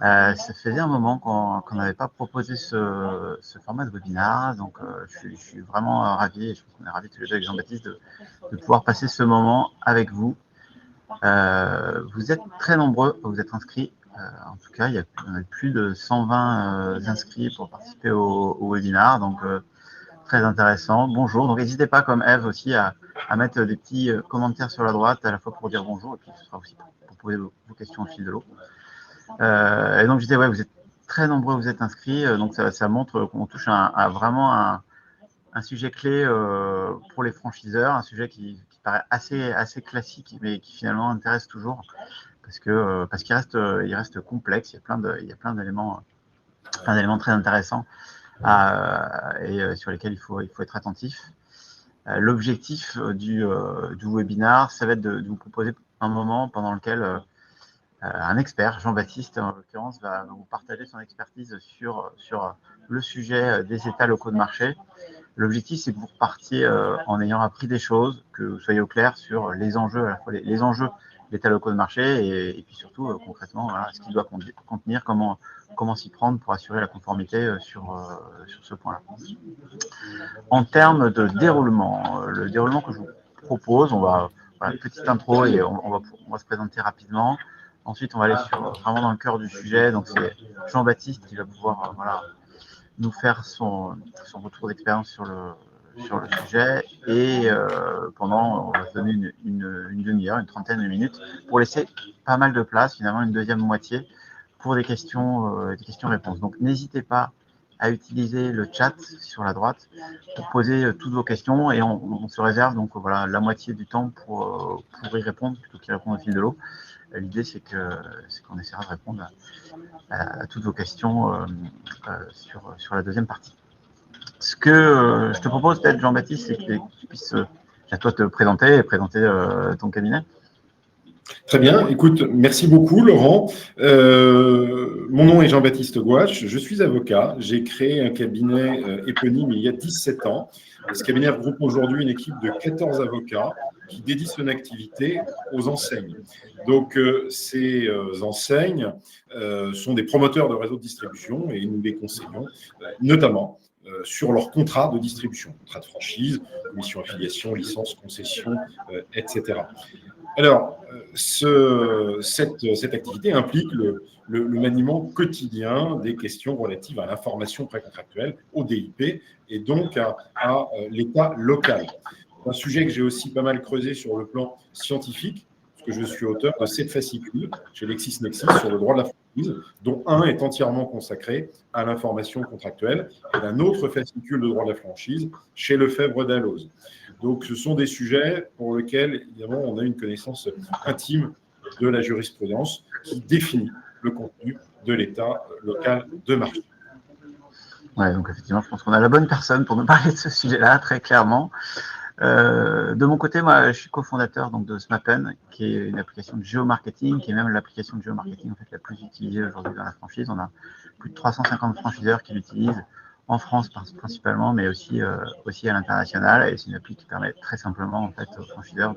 Ça faisait un moment qu'on n'avait pas proposé ce format de webinaire, donc je suis vraiment ravi, et je pense qu'on est ravis tous les deux avec Jean-Baptiste de pouvoir passer ce moment avec vous. Vous êtes très nombreux, vous êtes inscrits. En tout cas, il y a plus de 120 inscrits pour participer au webinaire, donc très intéressant. Bonjour. Donc n'hésitez pas, comme Eve aussi, à mettre des petits commentaires sur la droite, à la fois pour dire bonjour, et puis ce sera aussi pour poser vos questions au fil de l'eau. Et donc je disais, ouais, vous êtes très nombreux, vous êtes inscrits, donc ça montre qu'on touche vraiment un sujet clé pour les franchiseurs, un sujet qui paraît assez classique, mais qui finalement intéresse toujours, parce qu'il reste complexe, il y a plein d'éléments très intéressants et sur lesquels il faut être attentif. L'objectif du webinaire, ça va être de vous proposer un moment pendant lequel un expert, Jean-Baptiste en l'occurrence, va vous partager son expertise sur le sujet des états locaux de marché. L'objectif, c'est que vous repartiez en ayant appris des choses, que vous soyez au clair sur les enjeux, à la fois les enjeux d'état locaux de marché et puis surtout concrètement voilà, ce qu'il doit contenir, comment s'y prendre pour assurer la conformité sur ce point-là. En termes de déroulement, le déroulement que je vous propose, voilà, une petite intro et on va se présenter rapidement. Ensuite, on va aller vraiment dans le cœur du sujet. Donc, c'est Jean-Baptiste qui va pouvoir nous faire son retour d'expérience sur le sujet. Et on va se donner une demi-heure, une trentaine de minutes pour laisser pas mal de place, finalement, une deuxième moitié pour des questions-réponses. Donc, n'hésitez pas à utiliser le chat sur la droite pour poser toutes vos questions et on se réserve donc voilà la moitié du temps pour y répondre plutôt qu'y répondre au fil de l'eau. L'idée c'est qu'on essaiera de répondre à toutes vos questions sur la deuxième partie. Ce que je te propose peut-être Jean-Baptiste, c'est que tu puisses à toi te présenter et présenter ton cabinet. Très bien. Écoute, merci beaucoup, Laurent. Mon nom est Jean-Baptiste Gouache. Je suis avocat. J'ai créé un cabinet éponyme il y a 17 ans. Ce cabinet regroupe aujourd'hui une équipe de 14 avocats qui dédient son activité aux enseignes. Donc, ces enseignes sont des promoteurs de réseaux de distribution et nous les conseillons, notamment sur leur contrat de distribution, contrat de franchise, commission affiliation, licence, concession, etc. Alors, cette activité implique le maniement quotidien des questions relatives à l'information précontractuelle, au DIP, et donc à l'État local. C'est un sujet que j'ai aussi pas mal creusé sur le plan scientifique, parce que je suis auteur de 7 fascicules chez LexisNexis sur le droit de la franchise, dont un est entièrement consacré à l'information contractuelle, et un autre fascicule de droit de la franchise chez Lefebvre Dalloz. Donc, ce sont des sujets pour lesquels, évidemment, on a une connaissance intime de la jurisprudence qui définit le contenu de l'état local de marché. Ouais, donc effectivement, je pense qu'on a la bonne personne pour nous parler de ce sujet-là, très clairement. De mon côté, moi, je suis cofondateur donc, de Smapen, qui est une application de géomarketing, qui est même l'application de géomarketing en fait, la plus utilisée aujourd'hui dans la franchise. On a plus de 350 franchiseurs qui l'utilisent en France principalement, mais aussi à l'international. Et c'est une appli qui permet très simplement en fait, aux franchiseurs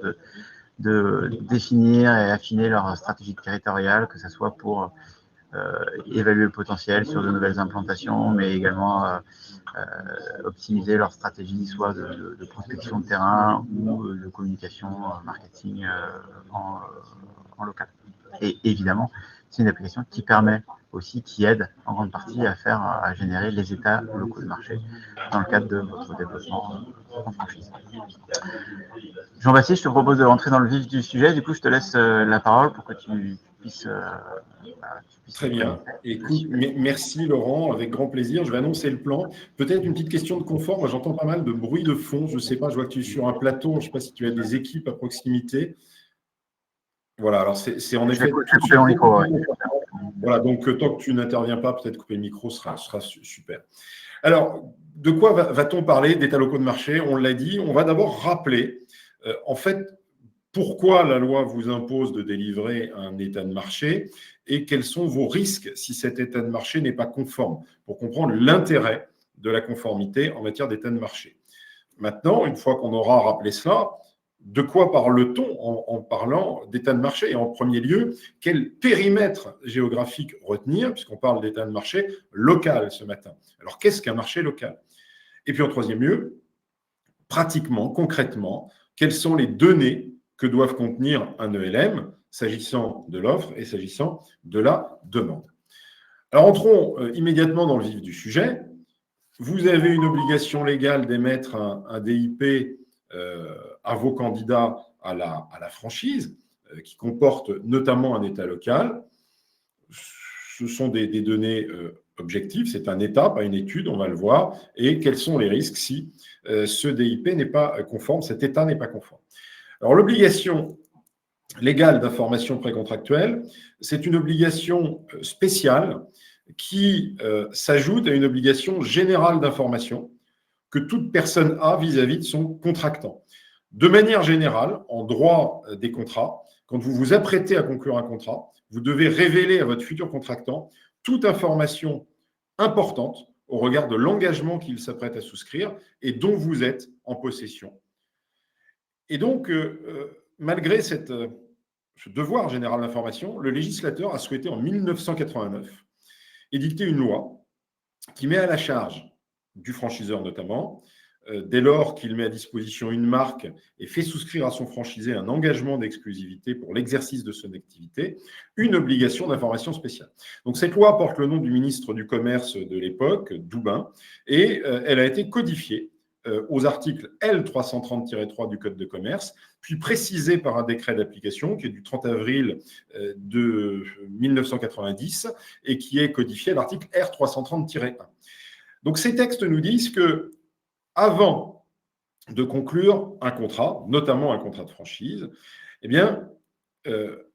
de définir et affiner leur stratégie territoriale, que ce soit pour évaluer le potentiel sur de nouvelles implantations, mais également optimiser leur stratégie, soit de prospection de terrain ou de communication, marketing en local. Et évidemment, c'est une application qui permet aussi, qui aide en grande partie à générer les états locaux de marché dans le cadre de votre développement en franchise. Jean-Baptiste, je te propose de rentrer dans le vif du sujet. Du coup, je te laisse la parole pour que tu puisses. Très bien. Écoute, merci Laurent, avec grand plaisir. Je vais annoncer le plan. Peut-être une petite question de confort. Moi, j'entends pas mal de bruit de fond. Je ne sais pas, je vois que tu es sur un plateau. Je ne sais pas si tu as des équipes à proximité. Voilà, alors c'est en effet tout de suite. Voilà, donc tant que tu n'interviens pas, peut-être couper le micro sera super. Alors, de quoi va-t-on parler d'état locaux de marché? On l'a dit, on va d'abord rappeler, en fait, pourquoi la loi vous impose de délivrer un état de marché et quels sont vos risques si cet état de marché n'est pas conforme, pour comprendre l'intérêt de la conformité en matière d'état de marché. Maintenant, une fois qu'on aura rappelé cela, de quoi parle-t-on en parlant d'état de marché? Et en premier lieu, quel périmètre géographique retenir, puisqu'on parle d'état de marché local ce matin. Alors, qu'est-ce qu'un marché local? Et puis, en troisième lieu, pratiquement, concrètement, quelles sont les données que doivent contenir un ELM, s'agissant de l'offre et s'agissant de la demande. Alors, entrons immédiatement dans le vif du sujet. Vous avez une obligation légale d'émettre un DIP à vos candidats à la franchise, qui comporte notamment un état local. Ce sont des données objectives, c'est un état, pas une étude, on va le voir. Et quels sont les risques si ce DIP n'est pas conforme, cet état n'est pas conforme? Alors, l'obligation légale d'information précontractuelle, c'est une obligation spéciale qui s'ajoute à une obligation générale d'information que toute personne a vis-à-vis de son contractant. De manière générale, en droit des contrats, quand vous vous apprêtez à conclure un contrat, vous devez révéler à votre futur contractant toute information importante au regard de l'engagement qu'il s'apprête à souscrire et dont vous êtes en possession. Et donc, malgré ce devoir général d'information, le législateur a souhaité en 1989 édicter une loi qui met à la charge du franchiseur notamment, dès lors qu'il met à disposition une marque et fait souscrire à son franchisé un engagement d'exclusivité pour l'exercice de son activité, une obligation d'information spéciale. Donc cette loi porte le nom du ministre du Commerce de l'époque, Doubin, et elle a été codifiée aux articles L330-3 du Code de commerce, puis précisée par un décret d'application qui est du 30 avril de 1990 et qui est codifié à l'article R330-1. Donc ces textes nous disent que avant de conclure un contrat, notamment un contrat de franchise, eh bien,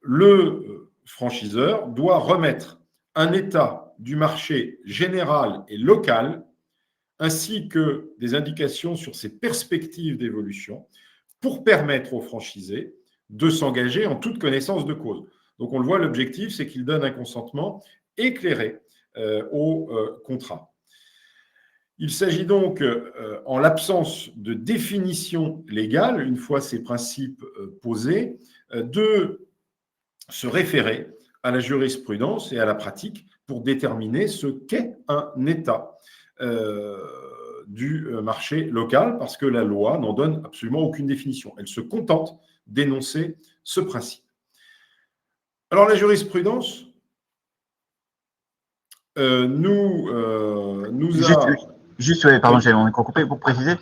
le franchiseur doit remettre un état du marché général et local, ainsi que des indications sur ses perspectives d'évolution, pour permettre au franchisé de s'engager en toute connaissance de cause. Donc on le voit, l'objectif, c'est qu'il donne un consentement éclairé au contrat. Il s'agit donc, en l'absence de définition légale, une fois ces principes posés, de se référer à la jurisprudence et à la pratique pour déterminer ce qu'est un état du marché local, parce que la loi n'en donne absolument aucune définition. Elle se contente d'énoncer ce principe. Alors, la jurisprudence nous a... Juste, pardon, j'avais mon micro coupé pour préciser.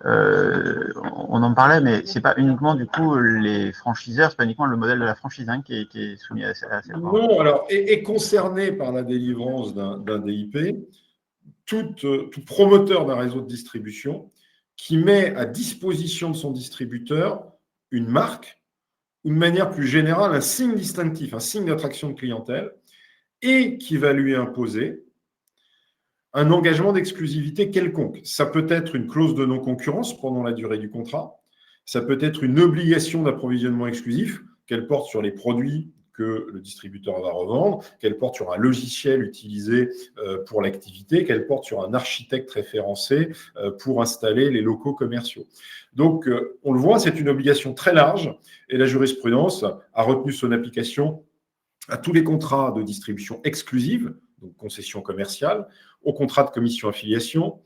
On en parlait, mais c'est pas uniquement du coup les franchiseurs, c'est pas uniquement le modèle de la franchise qui est soumis à cette loi. Non, alors est concerné par la délivrance d'un DIP tout promoteur d'un réseau de distribution qui met à disposition de son distributeur une marque, ou de manière plus générale un signe distinctif, un signe d'attraction de clientèle, et qui va lui imposer un engagement d'exclusivité quelconque. Ça peut être une clause de non-concurrence pendant la durée du contrat, ça peut être une obligation d'approvisionnement exclusif qu'elle porte sur les produits que le distributeur va revendre, qu'elle porte sur un logiciel utilisé pour l'activité, qu'elle porte sur un architecte référencé pour installer les locaux commerciaux. Donc, on le voit, c'est une obligation très large et la jurisprudence a retenu son application à tous les contrats de distribution exclusive, donc concession commerciale, aux contrats de commission affiliation,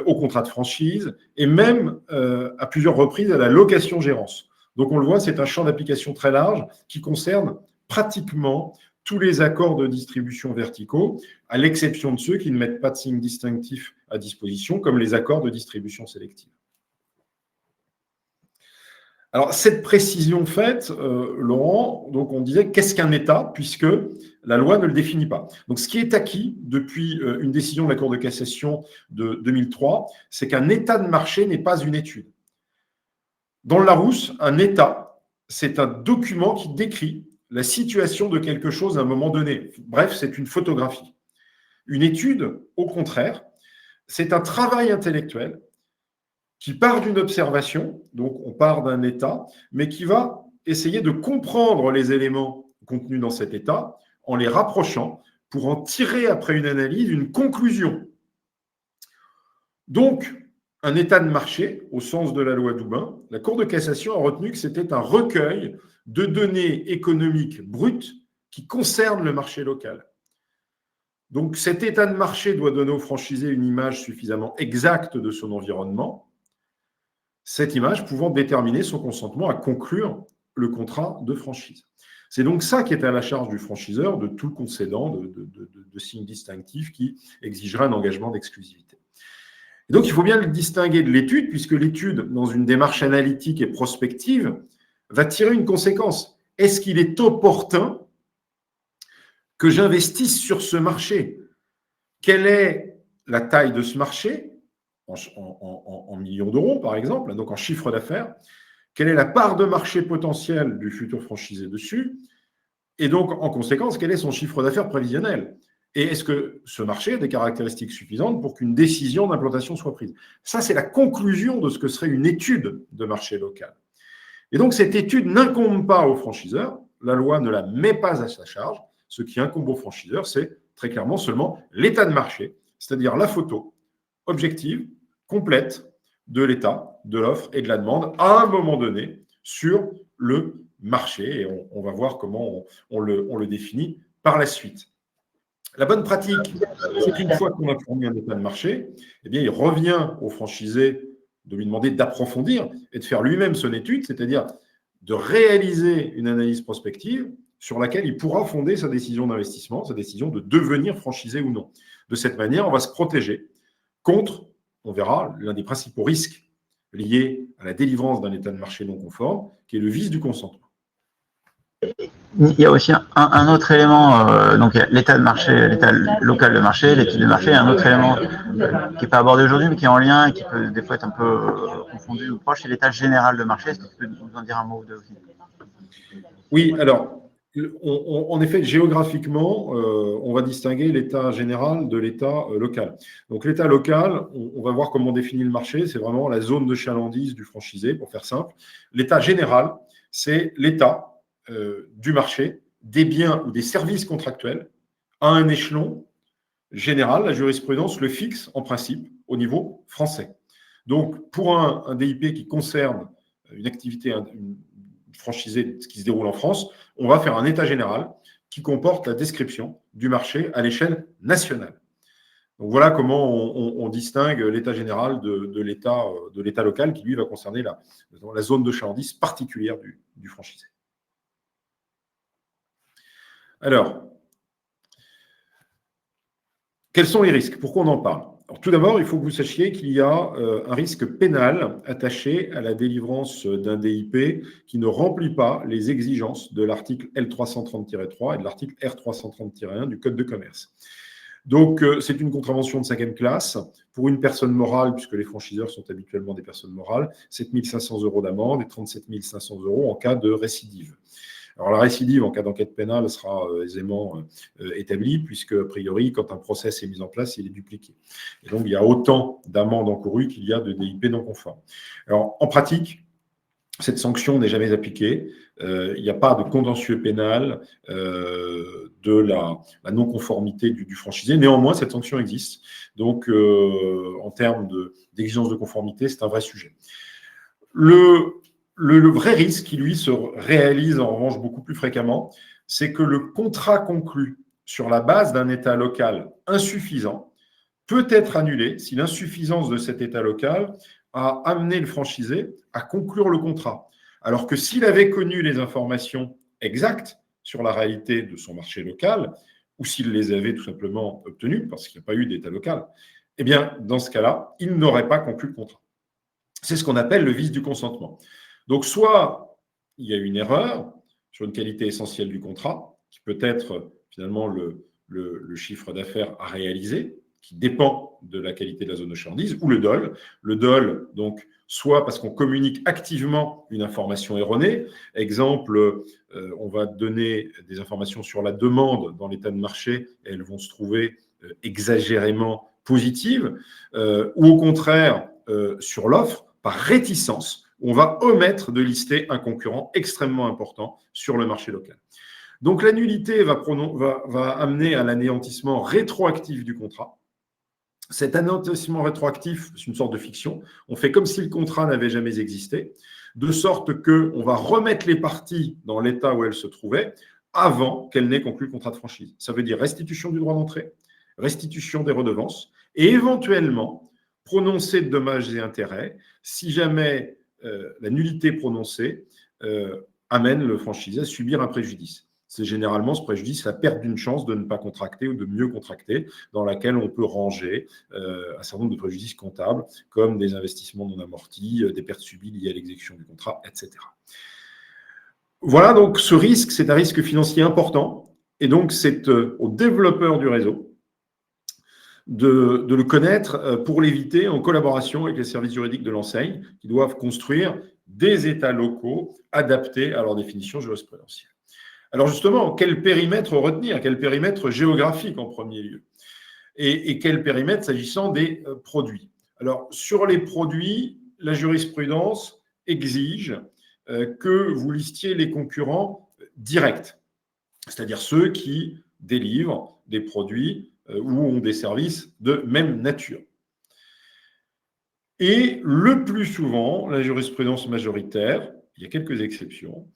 aux contrats de franchise et même à plusieurs reprises à la location-gérance. Donc on le voit, c'est un champ d'application très large qui concerne pratiquement tous les accords de distribution verticaux, à l'exception de ceux qui ne mettent pas de signe distinctif à disposition, comme les accords de distribution sélective. Alors, cette précision faite, Laurent, donc on disait qu'est-ce qu'un état, puisque la loi ne le définit pas. Donc, ce qui est acquis depuis une décision de la Cour de cassation de 2003, c'est qu'un état de marché n'est pas une étude. Dans le Larousse, un état, c'est un document qui décrit la situation de quelque chose à un moment donné. Bref, c'est une photographie. Une étude, au contraire, c'est un travail intellectuel qui part d'une observation, donc on part d'un état, mais qui va essayer de comprendre les éléments contenus dans cet état en les rapprochant pour en tirer après une analyse une conclusion. Donc, un état de marché, au sens de la loi Doubin, la Cour de cassation a retenu que c'était un recueil de données économiques brutes qui concernent le marché local. Donc cet état de marché doit donner au franchisé une image suffisamment exacte de son environnement, cette image pouvant déterminer son consentement à conclure le contrat de franchise. C'est donc ça qui est à la charge du franchiseur, de tout concédant de signes distinctifs qui exigerait un engagement d'exclusivité. Et donc, il faut bien le distinguer de l'étude, puisque l'étude, dans une démarche analytique et prospective, va tirer une conséquence. Est-ce qu'il est opportun que j'investisse sur ce marché? Quelle est la taille de ce marché, en millions d'euros, par exemple, donc en chiffre d'affaires? Quelle est la part de marché potentielle du futur franchisé dessus? Et donc, en conséquence, quel est son chiffre d'affaires prévisionnel? Et est-ce que ce marché a des caractéristiques suffisantes pour qu'une décision d'implantation soit prise? Ça, c'est la conclusion de ce que serait une étude de marché local. Et donc, cette étude n'incombe pas au franchiseur. La loi ne la met pas à sa charge. Ce qui incombe au franchiseur, c'est très clairement seulement l'état de marché, c'est-à-dire la photo objective, complète de l'état, de l'offre et de la demande à un moment donné sur le marché. Et on va voir comment on le définit par la suite. La bonne pratique, c'est qu'une fois qu'on a fourni un état de marché, eh bien, il revient au franchisé de lui demander d'approfondir et de faire lui-même son étude, c'est-à-dire de réaliser une analyse prospective sur laquelle il pourra fonder sa décision d'investissement, sa décision de devenir franchisé ou non. De cette manière, on va se protéger contre, on verra, l'un des principaux risques liés à la délivrance d'un état de marché non conforme, qui est le vice du consentement. Il y a aussi un autre élément, donc l'état de marché, l'état local de marché, l'étude de marché, un autre élément qui n'est pas abordé aujourd'hui, mais qui est en lien et qui peut des fois être un peu confondu ou proche, c'est l'état général de marché. Est-ce que tu peux nous en dire un mot ou deux aussi? Oui, alors, en effet, géographiquement, on va distinguer l'état général de l'état local. Donc, l'état local, on va voir comment on définit le marché. C'est vraiment la zone de chalandise du franchisé, pour faire simple. L'état général, c'est l'état du marché, des biens ou des services contractuels à un échelon général. La jurisprudence le fixe en principe au niveau français. Donc, pour un DIP qui concerne une activité franchisée qui se déroule en France, on va faire un état général qui comporte la description du marché à l'échelle nationale. Donc, voilà comment on distingue l'état général de l'état local qui, lui, va concerner la zone de chalandise particulière du franchisé. Alors, quels sont les risques? Pourquoi on en parle? Alors, tout d'abord, il faut que vous sachiez qu'il y a un risque pénal attaché à la délivrance d'un DIP qui ne remplit pas les exigences de l'article L330-3 et de l'article R330-1 du Code de commerce. Donc, c'est une contravention de 5e classe. Pour une personne morale, puisque les franchiseurs sont habituellement des personnes morales, 7 500 € d'amende et 37 500 € en cas de récidive. Alors, la récidive en cas d'enquête pénale sera aisément établie, puisque, a priori, quand un procès est mis en place, il est dupliqué. Et donc, il y a autant d'amendes encourues qu'il y a de DIP non conformes. Alors, en pratique, cette sanction n'est jamais appliquée. Il n'y a pas de contentieux pénal de la non-conformité du franchisé. Néanmoins, cette sanction existe. Donc, en termes d'exigence de conformité, c'est un vrai sujet. Le vrai risque qui, lui, se réalise en revanche beaucoup plus fréquemment, c'est que le contrat conclu sur la base d'un état local insuffisant peut être annulé si l'insuffisance de cet état local a amené le franchisé à conclure le contrat. Alors que s'il avait connu les informations exactes sur la réalité de son marché local, ou s'il les avait tout simplement obtenues, parce qu'il n'y a pas eu d'état local, eh bien, dans ce cas-là, il n'aurait pas conclu le contrat. C'est ce qu'on appelle le vice du consentement. Donc, soit il y a une erreur sur une qualité essentielle du contrat, qui peut être finalement le chiffre d'affaires à réaliser, qui dépend de la qualité de la zone de chalandise, ou le DOL. Le DOL, donc, soit parce qu'on communique activement une information erronée. Exemple, on va donner des informations sur la demande dans l'état de marché, et elles vont se trouver exagérément positives, ou au contraire, sur l'offre, par réticence, on va omettre de lister un concurrent extrêmement important sur le marché local. Donc, l'annulité va amener à l'anéantissement rétroactif du contrat, Cet amortissement rétroactif, c'est une sorte de fiction. On fait comme si le contrat n'avait jamais existé, de sorte qu'on va remettre les parties dans l'état où elles se trouvaient avant qu'elles n'aient conclu le contrat de franchise. Ça veut dire restitution du droit d'entrée, restitution des redevances et éventuellement prononcer de dommages et intérêts si jamais la nullité prononcée amène le franchisé à subir un préjudice. C'est généralement ce préjudice, la perte d'une chance de ne pas contracter ou de mieux contracter, dans laquelle on peut ranger un certain nombre de préjudices comptables, comme des investissements non amortis, des pertes subies liées à l'exécution du contrat, etc. Voilà, donc ce risque, c'est un risque financier important, et donc c'est aux développeurs du réseau de le connaître pour l'éviter en collaboration avec les services juridiques de l'enseigne, qui doivent construire des états locaux adaptés à leur définition jurisprudentielle. Alors justement, quel périmètre retenir? Quel périmètre géographique en premier lieu? Et quel périmètre s'agissant des produits? Alors sur les produits, la jurisprudence exige que vous listiez les concurrents directs, c'est-à-dire ceux qui délivrent des produits ou ont des services de même nature. Et le plus souvent, la jurisprudence majoritaire, il y a quelques exceptions,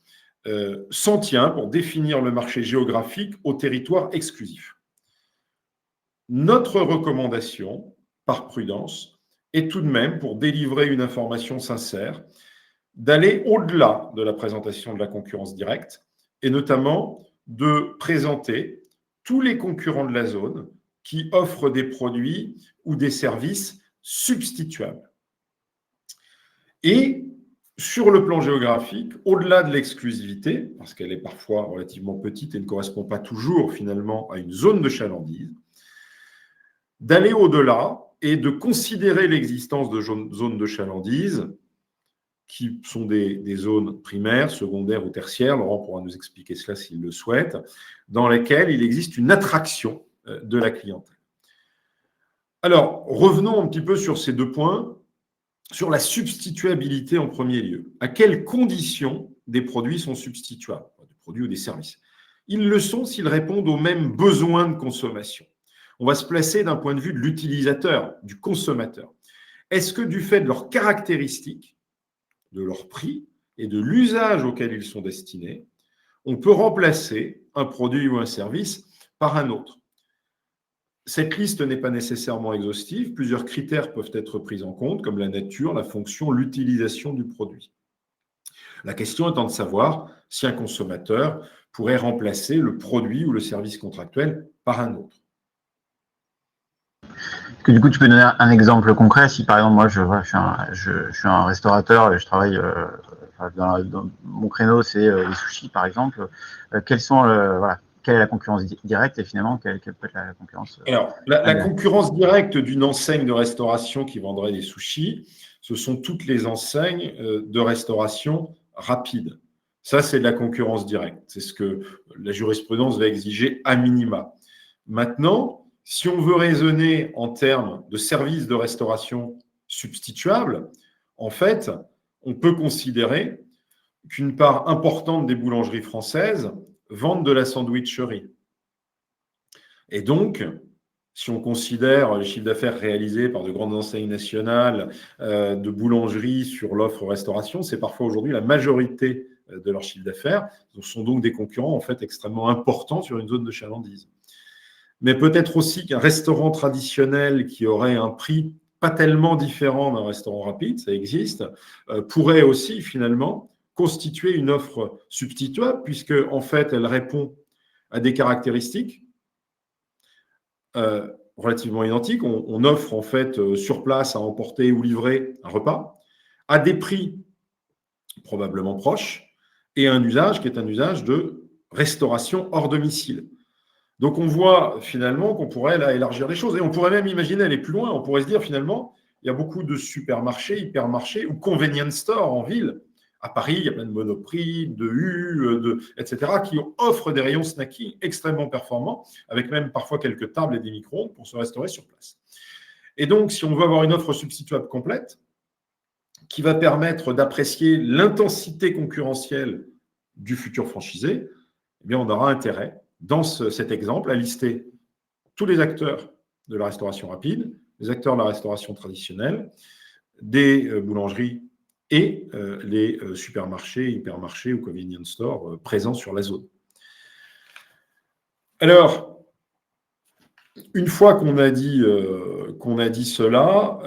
s'en tient pour définir le marché géographique au territoire exclusif. Notre recommandation, par prudence, est tout de même, pour délivrer une information sincère, d'aller au-delà de la présentation de la concurrence directe et notamment de présenter tous les concurrents de la zone qui offrent des produits ou des services substituables. Et sur le plan géographique, au-delà de l'exclusivité, parce qu'elle est parfois relativement petite et ne correspond pas toujours finalement à une zone de chalandise, d'aller au-delà et de considérer l'existence de zones de chalandise qui sont des zones primaires, secondaires ou tertiaires, Laurent pourra nous expliquer cela s'il le souhaite, dans lesquelles il existe une attraction de la clientèle. Alors, revenons un petit peu sur ces deux points. Sur la substituabilité en premier lieu. À quelles conditions des produits sont substituables, des produits ou des services? Ils le sont s'ils répondent aux mêmes besoins de consommation. On va se placer d'un point de vue de l'utilisateur, du consommateur. Est-ce que du fait de leurs caractéristiques, de leur prix et de l'usage auquel ils sont destinés, on peut remplacer un produit ou un service par un autre? Cette liste n'est pas nécessairement exhaustive. Plusieurs critères peuvent être pris en compte, comme la nature, la fonction, l'utilisation du produit. La question étant de savoir si un consommateur pourrait remplacer le produit ou le service contractuel par un autre. Est-ce que du coup, tu peux donner un exemple concret? Si par exemple, moi, je suis un restaurateur et je travaille dans mon créneau, c'est les sushis, par exemple. Quels sont, voilà, quelle est la concurrence directe et finalement, quelle peut être la concurrence? Alors, la concurrence directe d'une enseigne de restauration qui vendrait des sushis, ce sont toutes les enseignes de restauration rapide. Ça, c'est de la concurrence directe. C'est ce que la jurisprudence va exiger à minima. Maintenant, si on veut raisonner en termes de services de restauration substituables, en fait, on peut considérer qu'une part importante des boulangeries françaises vendent de la sandwicherie. Et donc, si on considère les chiffres d'affaires réalisés par de grandes enseignes nationales de boulangerie sur l'offre restauration, c'est parfois aujourd'hui la majorité de leur chiffre d'affaires. Ce sont donc des concurrents en fait extrêmement importants sur une zone de chalandise. Mais peut-être aussi qu'un restaurant traditionnel qui aurait un prix pas tellement différent d'un restaurant rapide, ça existe, pourrait aussi finalement constituer une offre substituable puisque en fait elle répond à des caractéristiques relativement identiques. On offre en fait sur place à emporter ou livrer un repas à des prix probablement proches et un usage qui est un usage de restauration hors domicile. Donc on voit finalement qu'on pourrait là élargir les choses et on pourrait même imaginer aller plus loin. On pourrait se dire finalement il y a beaucoup de supermarchés, hypermarchés ou convenience stores en ville. À Paris, il y a plein de Monoprix, de U, etc., qui offrent des rayons snacking extrêmement performants, avec même parfois quelques tables et des micro-ondes pour se restaurer sur place. Et donc, si on veut avoir une offre substituable complète, qui va permettre d'apprécier l'intensité concurrentielle du futur franchisé, eh bien, on aura intérêt, dans cet exemple, à lister tous les acteurs de la restauration rapide, les acteurs de la restauration traditionnelle, des boulangeries et les supermarchés, hypermarchés ou convenience stores présents sur la zone. Alors, une fois qu'on a dit cela,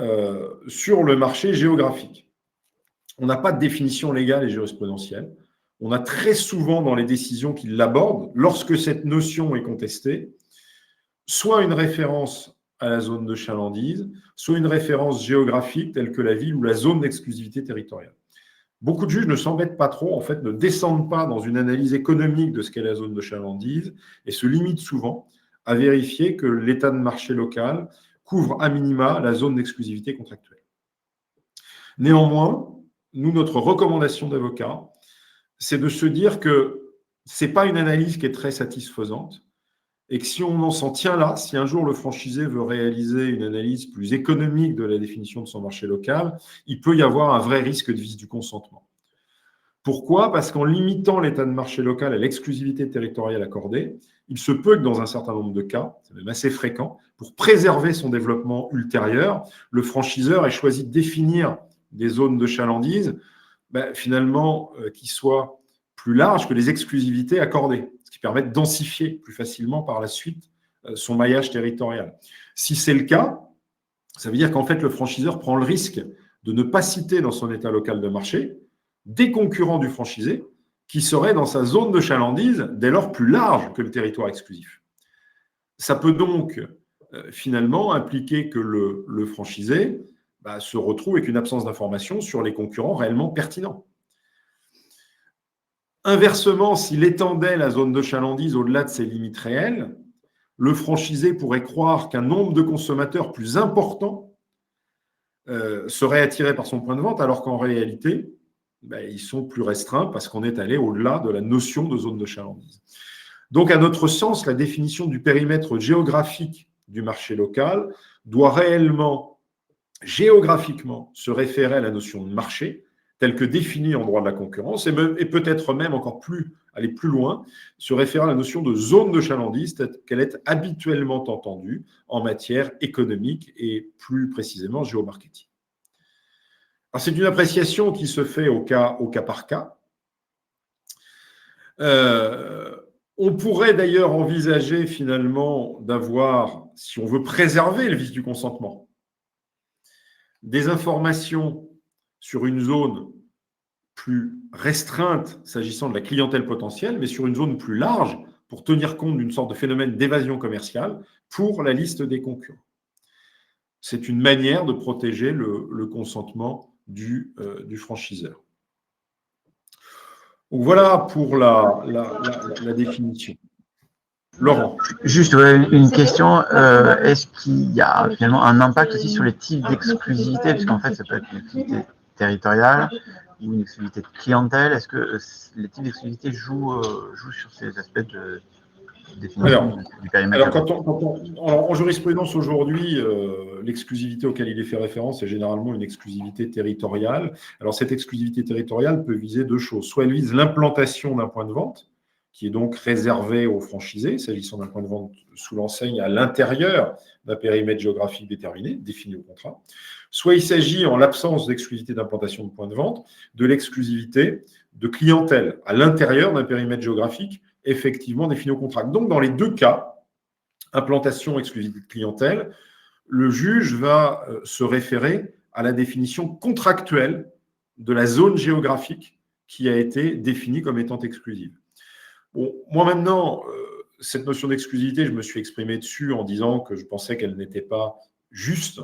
sur le marché géographique, on n'a pas de définition légale et jurisprudentielle. On a très souvent dans les décisions qui l'abordent, lorsque cette notion est contestée, soit une référence à la zone de chalandise, soit une référence géographique telle que la ville ou la zone d'exclusivité territoriale. Beaucoup de juges ne s'embêtent pas trop, en fait, ne descendent pas dans une analyse économique de ce qu'est la zone de chalandise et se limitent souvent à vérifier que l'état de marché local couvre à minima la zone d'exclusivité contractuelle. Néanmoins, nous, notre recommandation d'avocat, c'est de se dire que ce n'est pas une analyse qui est très satisfaisante et que si on en s'en tient là, si un jour le franchisé veut réaliser une analyse plus économique de la définition de son marché local, il peut y avoir un vrai risque de vice du consentement. Pourquoi ? Parce qu'en limitant l'état de marché local à l'exclusivité territoriale accordée, il se peut que dans un certain nombre de cas, c'est même assez fréquent, pour préserver son développement ultérieur, le franchiseur ait choisi de définir des zones de chalandise finalement qui soient plus larges que les exclusivités accordées, ce qui permet de densifier plus facilement par la suite son maillage territorial. Si c'est le cas, ça veut dire qu'en fait, le franchiseur prend le risque de ne pas citer dans son état local de marché des concurrents du franchisé qui seraient dans sa zone de chalandise dès lors plus large que le territoire exclusif. Ça peut donc finalement impliquer que le franchisé se retrouve avec une absence d'information sur les concurrents réellement pertinents. Inversement, s'il étendait la zone de chalandise au-delà de ses limites réelles, le franchisé pourrait croire qu'un nombre de consommateurs plus important serait attiré par son point de vente, alors qu'en réalité, ils sont plus restreints parce qu'on est allé au-delà de la notion de zone de chalandise. Donc, à notre sens, la définition du périmètre géographique du marché local doit réellement, géographiquement, se référer à la notion de marché, telle que définie en droit de la concurrence, et peut-être même encore plus, aller plus loin, se référer à la notion de zone de chalandise, telle qu'elle est habituellement entendue en matière économique et plus précisément géomarketing. Alors, c'est une appréciation qui se fait au cas par cas. On pourrait d'ailleurs envisager finalement d'avoir, si on veut préserver le vice du consentement, des informations sur une zone plus restreinte s'agissant de la clientèle potentielle, mais sur une zone plus large pour tenir compte d'une sorte de phénomène d'évasion commerciale pour la liste des concurrents. C'est une manière de protéger le consentement du franchiseur. Donc voilà pour la définition. Laurent. Juste une question, est-ce qu'il y a finalement un impact aussi sur les types d'exclusivité, puisqu'en fait ça peut être une exclusivité territoriale ou une exclusivité de clientèle, est-ce que les types d'exclusivité jouent sur ces aspects de définition du périmètre? Alors, en jurisprudence aujourd'hui, l'exclusivité auquel il est fait référence est généralement une exclusivité territoriale. Alors cette exclusivité territoriale peut viser deux choses. Soit elle vise l'implantation d'un point de vente, qui est donc réservé aux franchisés, s'agissant d'un point de vente sous l'enseigne à l'intérieur d'un périmètre géographique déterminé, défini au contrat. Soit il s'agit, en l'absence d'exclusivité d'implantation de point de vente, de l'exclusivité de clientèle à l'intérieur d'un périmètre géographique effectivement défini au contrat. Donc, dans les deux cas, implantation, exclusivité de clientèle, le juge va se référer à la définition contractuelle de la zone géographique qui a été définie comme étant exclusive. Bon, moi maintenant, cette notion d'exclusivité, je me suis exprimé dessus en disant que je pensais qu'elle n'était pas juste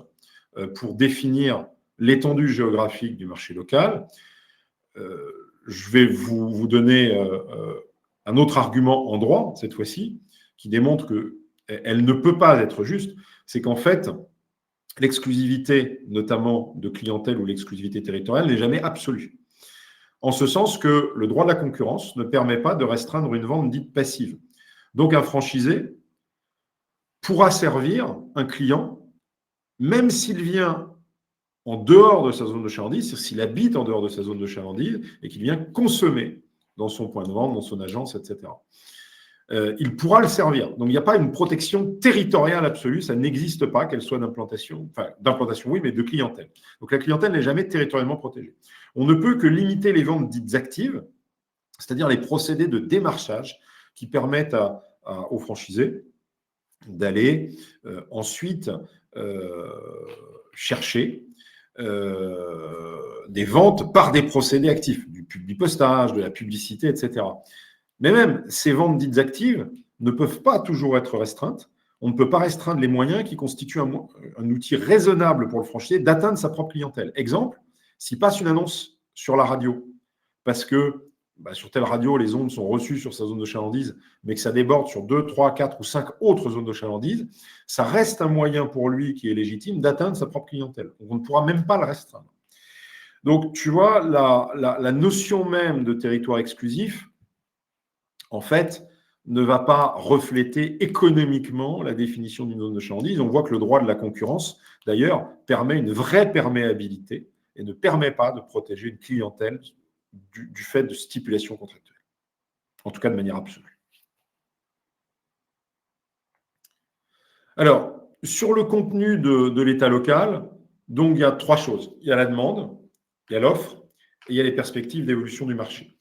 pour définir l'étendue géographique du marché local. Je vais vous donner un autre argument en droit, cette fois-ci, qui démontre qu'elle ne peut pas être juste, c'est qu'en fait, l'exclusivité, notamment de clientèle ou l'exclusivité territoriale, n'est jamais absolue. En ce sens que le droit de la concurrence ne permet pas de restreindre une vente dite passive. Donc, un franchisé pourra servir un client, même s'il vient en dehors de sa zone de chalandise, c'est-à-dire s'il habite en dehors de sa zone de chalandise et qu'il vient consommer dans son point de vente, dans son agence, etc. il pourra le servir. Donc, il n'y a pas une protection territoriale absolue, ça n'existe pas, qu'elle soit d'implantation, enfin d'implantation oui, mais de clientèle. Donc, la clientèle n'est jamais territorialement protégée. On ne peut que limiter les ventes dites actives, c'est-à-dire les procédés de démarchage qui permettent aux franchisés d'aller ensuite chercher des ventes par des procédés actifs, du postage, de la publicité, etc. Mais même ces ventes dites actives ne peuvent pas toujours être restreintes. On ne peut pas restreindre les moyens qui constituent un outil raisonnable pour le franchisé d'atteindre sa propre clientèle. Exemple, s'il passe une annonce sur la radio, parce que sur telle radio, les ondes sont reçues sur sa zone de chalandise, mais que ça déborde sur 2, 3, 4 ou 5 autres zones de chalandise, ça reste un moyen pour lui qui est légitime d'atteindre sa propre clientèle. Donc, on ne pourra même pas le restreindre. Donc, tu vois, la notion même de territoire exclusif, en fait, ne va pas refléter économiquement la définition d'une zone de chalandise. On voit que le droit de la concurrence, d'ailleurs, permet une vraie perméabilité et ne permet pas de protéger une clientèle du fait de stipulations contractuelles, en tout cas de manière absolue. Alors, sur le contenu de l'État local, donc il y a 3 choses. Il y a la demande, il y a l'offre et il y a les perspectives d'évolution du marché.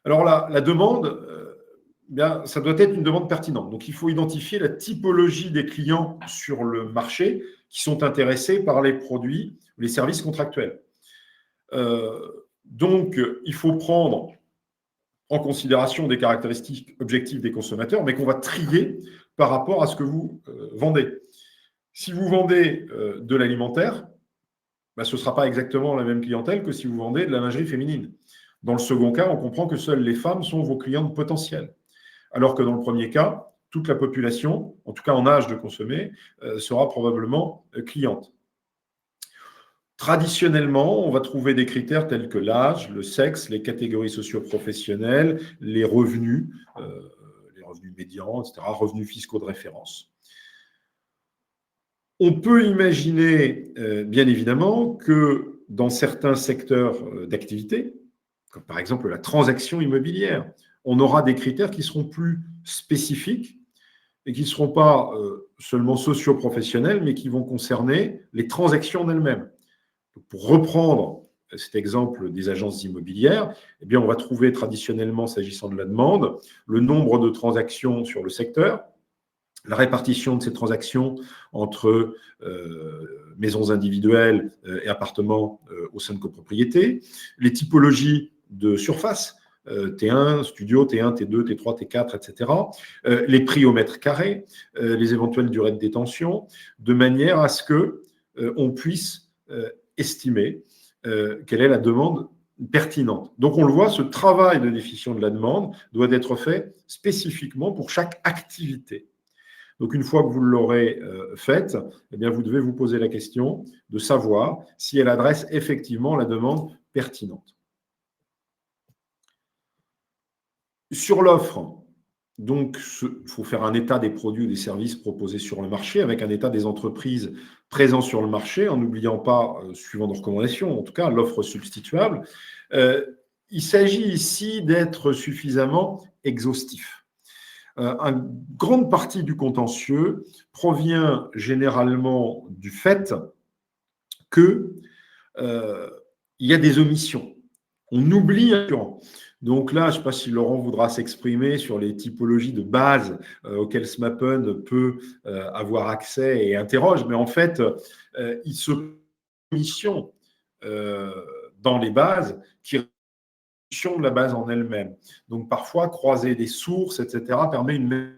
Alors la demande, ça doit être une demande pertinente. Donc, il faut identifier la typologie des clients sur le marché qui sont intéressés par les produits ou les services contractuels. Donc, il faut prendre en considération des caractéristiques objectives des consommateurs, mais qu'on va trier par rapport à ce que vous vendez. Si vous vendez de l'alimentaire, ce ne sera pas exactement la même clientèle que si vous vendez de la lingerie féminine. Dans le second cas, on comprend que seules les femmes sont vos clientes potentielles. Alors que dans le premier cas, toute la population, en tout cas en âge de consommer, sera probablement cliente. Traditionnellement, on va trouver des critères tels que l'âge, le sexe, les catégories socio-professionnelles, les revenus médians, etc., revenus fiscaux de référence. On peut imaginer, bien évidemment, que dans certains secteurs d'activité, comme par exemple la transaction immobilière, on aura des critères qui seront plus spécifiques et qui ne seront pas seulement socio-professionnels, mais qui vont concerner les transactions en elles-mêmes. Pour reprendre cet exemple des agences immobilières, eh bien, on va trouver traditionnellement, s'agissant de la demande, le nombre de transactions sur le secteur, la répartition de ces transactions entre maisons individuelles et appartements au sein de copropriétés, les typologies de surface, T1, studio, T1, T2, T3, T4, etc., les prix au mètre carré, les éventuelles durées de détention, de manière à ce qu'on puisse estimer quelle est la demande pertinente. Donc, on le voit, ce travail de définition de la demande doit être fait spécifiquement pour chaque activité. Donc, une fois que vous l'aurez faite, eh bien, vous devez vous poser la question de savoir si elle adresse effectivement la demande pertinente. Sur l'offre, donc, il faut faire un état des produits ou des services proposés sur le marché, avec un état des entreprises présentes sur le marché, en n'oubliant pas, suivant nos recommandations, en tout cas, l'offre substituable. Il s'agit ici d'être suffisamment exhaustif. Une grande partie du contentieux provient généralement du fait qu'il y a des omissions. On oublie un concurrent. Donc là, je ne sais pas si Laurent voudra s'exprimer sur les typologies de base auxquelles SMAPN peut avoir accès et interroge, mais en fait, il se mission dans les bases qui de la base en elle-même. Donc parfois, croiser des sources, etc., permet une...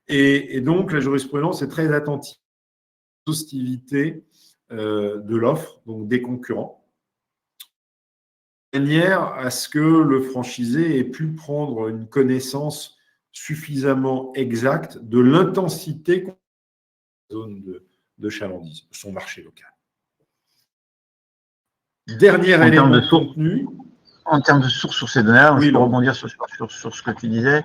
Et donc, la jurisprudence est très attentive à l'hostilité de l'offre, donc des concurrents, de manière à ce que le franchisé ait pu prendre une connaissance suffisamment exacte de l'intensité de la zone de chalandise, de son marché local. Dernier élément de contenu. En termes de sources sur ces données-là, oui, je peux rebondir sur ce que tu disais.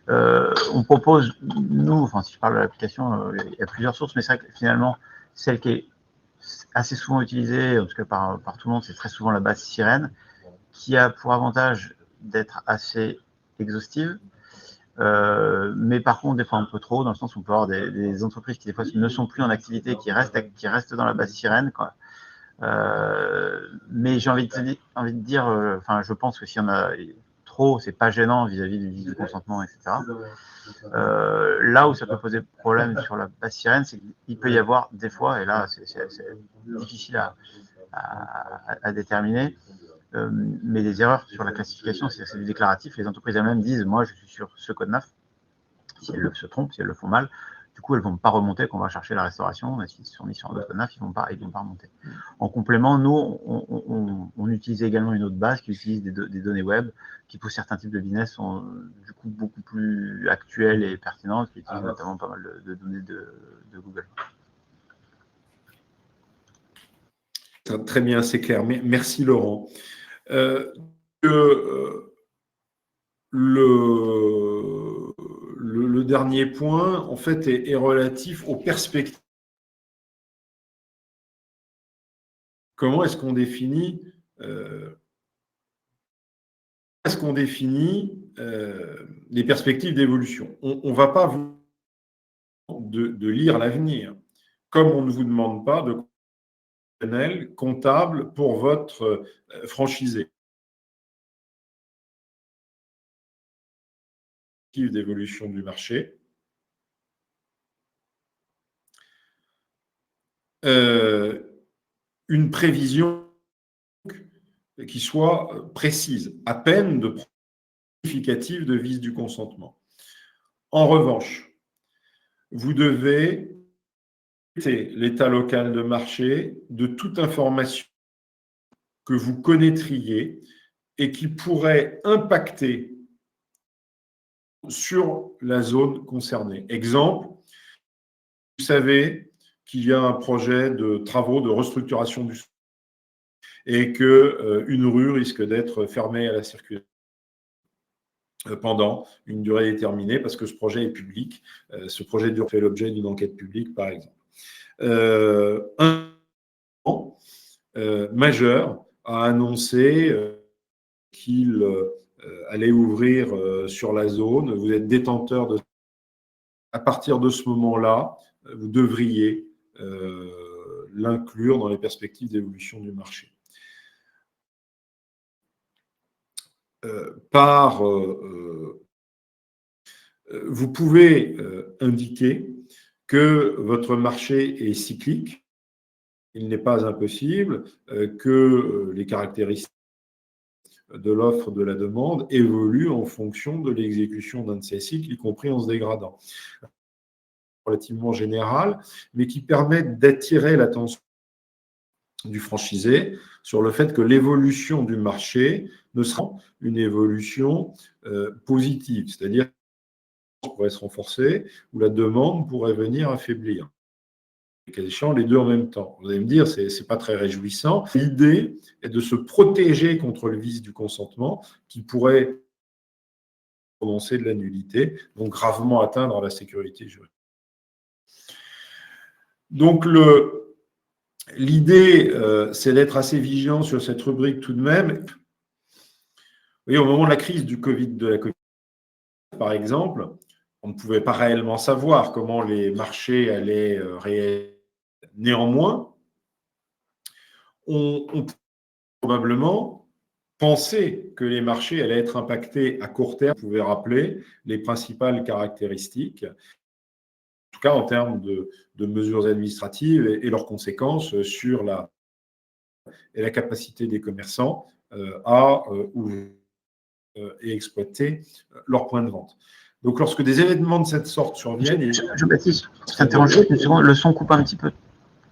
On propose, nous, enfin, si je parle de l'application, il y a plusieurs sources, mais c'est vrai que finalement, celle qui est assez souvent utilisée, en tout cas par tout le monde, c'est très souvent la base Sirène, qui a pour avantage d'être assez exhaustive, Mais par contre, des fois un peu trop, dans le sens où on peut avoir des entreprises qui des fois ne sont plus en activité, qui restent dans la base sirène, quoi. Mais j'ai envie de dire, enfin, je pense que s'il y en a trop, c'est pas gênant vis-à-vis du consentement, etc. Là où ça peut poser problème sur la base sirène, c'est qu'il peut y avoir des fois, et là c'est difficile à déterminer, mais des erreurs sur la classification, c'est du déclaratif. Les entreprises elles-mêmes disent, moi je suis sur ce code NAF. Si elles se trompent, si elles le font mal, du coup elles ne vont pas remonter quand on va chercher la restauration, mais s'ils sont mis sur un autre code NAF, ils ne vont pas remonter. En complément, nous, on utilise également une autre base qui utilise des données web, qui pour certains types de business sont du coup beaucoup plus actuelles et pertinentes, qui utilisent notamment pas mal de données de Google. Très bien, c'est clair. Merci Laurent. Le dernier point, en fait, est relatif aux perspectives. Comment est-ce qu'on définit les perspectives d'évolution? On ne va pas vous de lire l'avenir, comme on ne vous demande pas de comptable pour votre franchisé. D'évolution du marché. Une prévision qui soit précise, à peine de significative de vice du consentement. En revanche, vous devez l'état local de marché de toute information que vous connaîtriez et qui pourrait impacter sur la zone concernée. Exemple, vous savez qu'il y a un projet de travaux de restructuration du et qu'une rue risque d'être fermée à la circulation pendant une durée déterminée parce que ce projet est public. Ce projet fait l'objet d'une enquête publique, par exemple. Un majeur a annoncé qu'il allait ouvrir sur la zone. Vous êtes détenteur de... À partir de ce moment-là, vous devriez l'inclure dans les perspectives d'évolution du marché. Vous pouvez indiquer que votre marché est cyclique, il n'est pas impossible que les caractéristiques de l'offre, de la demande évoluent en fonction de l'exécution d'un de ces cycles, y compris en se dégradant. Relativement général, mais qui permettent d'attirer l'attention du franchisé sur le fait que l'évolution du marché ne sera une évolution positive, c'est-à-dire pourrait se renforcer ou la demande pourrait venir affaiblir. Les deux en même temps. Vous allez me dire, ce n'est pas très réjouissant. L'idée est de se protéger contre le vice du consentement qui pourrait prononcer de la nullité, donc gravement atteindre la sécurité juridique. Donc, l'idée, c'est d'être assez vigilant sur cette rubrique tout de même. Vous voyez, au moment de la crise de la Covid, par exemple, on ne pouvait pas réellement savoir comment les marchés allaient réagir. Néanmoins, on peut probablement penser que les marchés allaient être impactés à court terme. Vous pouvez rappeler les principales caractéristiques, en tout cas en termes de mesures administratives et leurs conséquences sur la capacité des commerçants à ouvrir et exploiter leurs points de vente. Donc, lorsque des événements de cette sorte surviennent... Jean-Baptiste, je t'interromps une seconde, le son coupe un petit peu de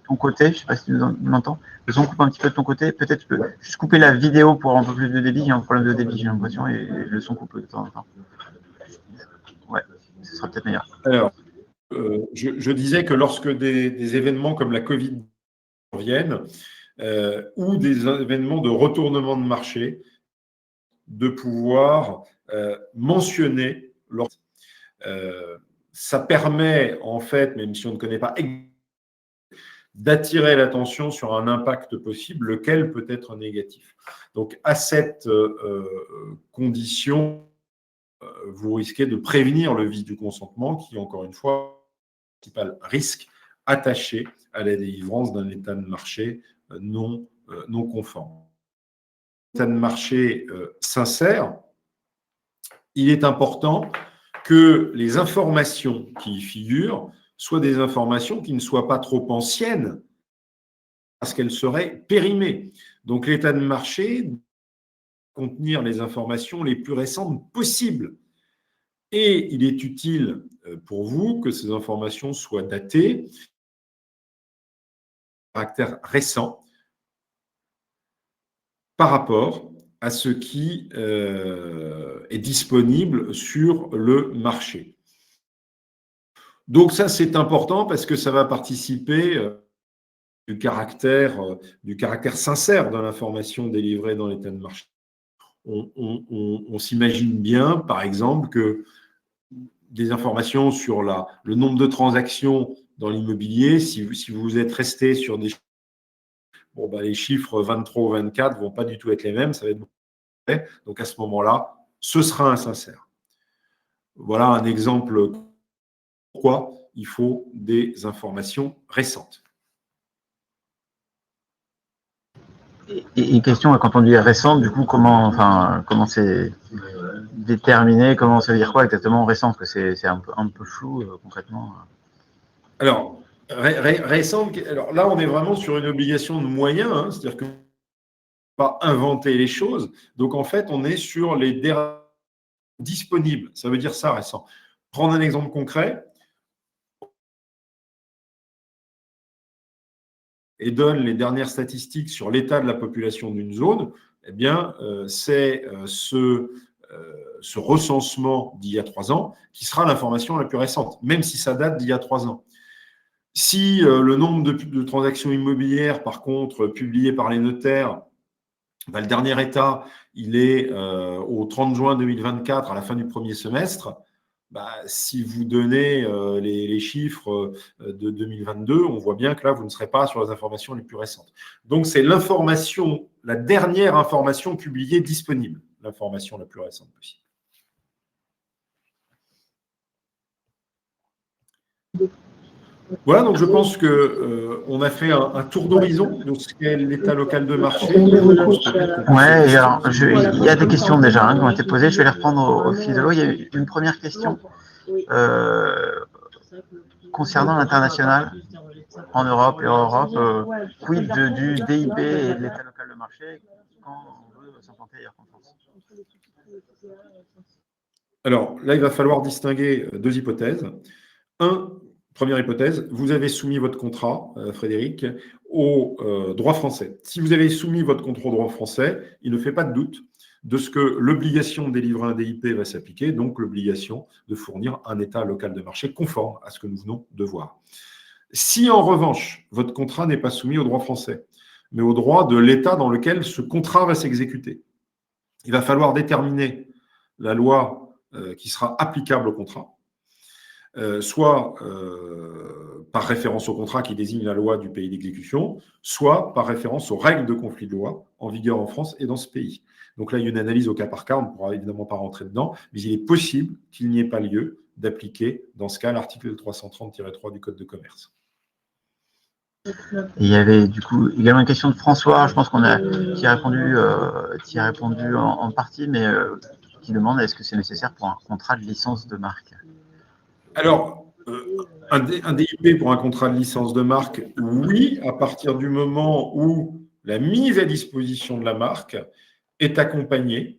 ton côté, je ne sais pas si tu m'entends, le son coupe un petit peu de ton côté, peut-être tu peux juste couper la vidéo pour un peu plus de débit, il y a un problème de débit, j'ai l'impression, et le son coupe de temps en temps. Ouais, ce sera peut-être meilleur. Alors, je disais que lorsque des événements comme la Covid surviennent, ou des événements de retournement de marché, de pouvoir mentionner leur... ça permet, en fait, même si on ne connaît pas, d'attirer l'attention sur un impact possible, lequel peut être négatif. Donc, à cette condition, vous risquez de prévenir le vice du consentement qui, encore une fois, est le principal risque attaché à la délivrance d'un état de marché non conforme. État de marché sincère, il est important que les informations qui y figurent soient des informations qui ne soient pas trop anciennes parce qu'elles seraient périmées. Donc l'état de marché doit contenir les informations les plus récentes possibles. Et il est utile pour vous que ces informations soient datées de caractère récent par rapport à ce qui est disponible sur le marché. Donc ça, c'est important parce que ça va participer du caractère sincère de l'information délivrée dans l'état de marché. On s'imagine bien, par exemple, que des informations sur le nombre de transactions dans l'immobilier, si vous êtes resté sur des chiffres, les chiffres 23 ou 24 ne vont pas du tout être les mêmes, ça va être beaucoup. Donc à ce moment-là, ce sera insincère. Voilà un exemple pourquoi il faut des informations récentes. Et une question, quand on dit récente, du coup, comment c'est déterminé, comment ça veut dire quoi exactement récente, parce que c'est un peu flou concrètement. Alors, récente, alors là, on est vraiment sur une obligation de moyens, hein, c'est-à-dire que pas inventer les choses. Donc, en fait, on est sur les derniers disponibles. Ça veut dire ça, récent. Prendre un exemple concret et donne les dernières statistiques sur l'état de la population d'une zone, eh bien, c'est ce recensement d'il y a 3 ans qui sera l'information la plus récente, même si ça date d'il y a 3 ans. Si le nombre de transactions immobilières, par contre, publié par les notaires, le dernier état, il est au 30 juin 2024, à la fin du premier semestre, si vous donnez les chiffres de 2022, on voit bien que là, vous ne serez pas sur les informations les plus récentes. Donc, c'est l'information, la dernière information publiée disponible, l'information la plus récente possible. Voilà, donc je pense qu'on a fait un tour d'horizon de ce qu'est l'état local de marché. Oui, alors il y a des questions déjà qui ont été posées, je vais les reprendre au fil de l'eau. Il y a eu une première question concernant l'international en Europe et hors Europe. Quid du DIP et de l'état local de marché quand on veut s'implanter ailleurs qu'en France? Alors là, il va falloir distinguer 2 hypothèses. Première hypothèse, vous avez soumis votre contrat, Frédéric, au droit français. Si vous avez soumis votre contrat au droit français, il ne fait pas de doute de ce que l'obligation de délivrer un DIP va s'appliquer, donc l'obligation de fournir un état local de marché conforme à ce que nous venons de voir. Si en revanche, votre contrat n'est pas soumis au droit français, mais au droit de l'État dans lequel ce contrat va s'exécuter, il va falloir déterminer la loi qui sera applicable au contrat, soit par référence au contrat qui désigne la loi du pays d'exécution, soit par référence aux règles de conflit de loi en vigueur en France et dans ce pays. Donc là, il y a une analyse au cas par cas, on ne pourra évidemment pas rentrer dedans, mais il est possible qu'il n'y ait pas lieu d'appliquer, dans ce cas, l'article 330-3 du Code de commerce. Il y avait du coup également une question de François, je pense qu'on a qui a répondu en partie, mais qui demande est-ce que c'est nécessaire pour un contrat de licence de marque? Alors, un DIP pour un contrat de licence de marque, oui, à partir du moment où la mise à disposition de la marque est accompagnée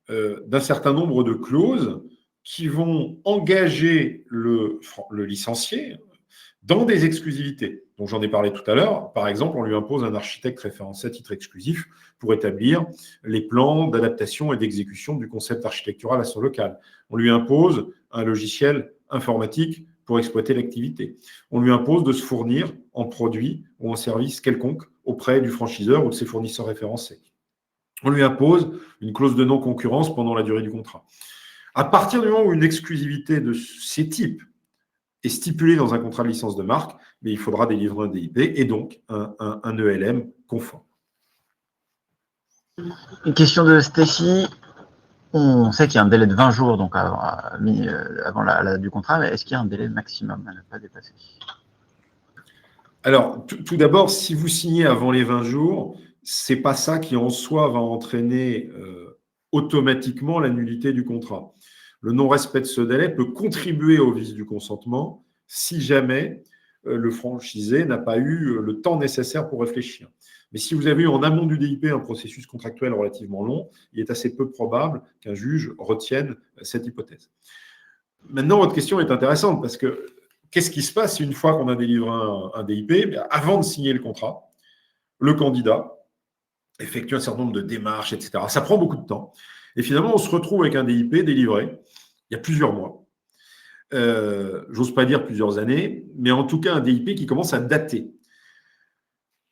d'un certain nombre de clauses qui vont engager le licencié dans des exclusivités. Donc, j'en ai parlé tout à l'heure. Par exemple, on lui impose un architecte référencé à titre exclusif pour établir les plans d'adaptation et d'exécution du concept architectural à son local. On lui impose un logiciel informatique pour exploiter l'activité. On lui impose de se fournir en produit ou en service quelconque auprès du franchiseur ou de ses fournisseurs référencés. On lui impose une clause de non-concurrence pendant la durée du contrat. À partir du moment où une exclusivité de ces types est stipulée dans un contrat de licence de marque, mais il faudra délivrer un DIP et donc un ELM conforme. Une question de Stéphie. On sait qu'il y a un délai de 20 jours donc avant la date du contrat, mais est-ce qu'il y a un délai maximum à ne pas dépasser? Alors, tout d'abord, si vous signez avant les 20 jours, ce n'est pas ça qui en soi va entraîner automatiquement la nullité du contrat. Le non-respect de ce délai peut contribuer au vice du consentement si jamais le franchisé n'a pas eu le temps nécessaire pour réfléchir. Mais si vous avez eu en amont du DIP un processus contractuel relativement long, il est assez peu probable qu'un juge retienne cette hypothèse. Maintenant, votre question est intéressante parce que qu'est-ce qui se passe une fois qu'on a délivré un DIP? Avant de signer le contrat, le candidat effectue un certain nombre de démarches, etc. Ça prend beaucoup de temps. Et finalement, on se retrouve avec un DIP délivré il y a plusieurs mois. J'ose pas dire plusieurs années, mais en tout cas un DIP qui commence à dater.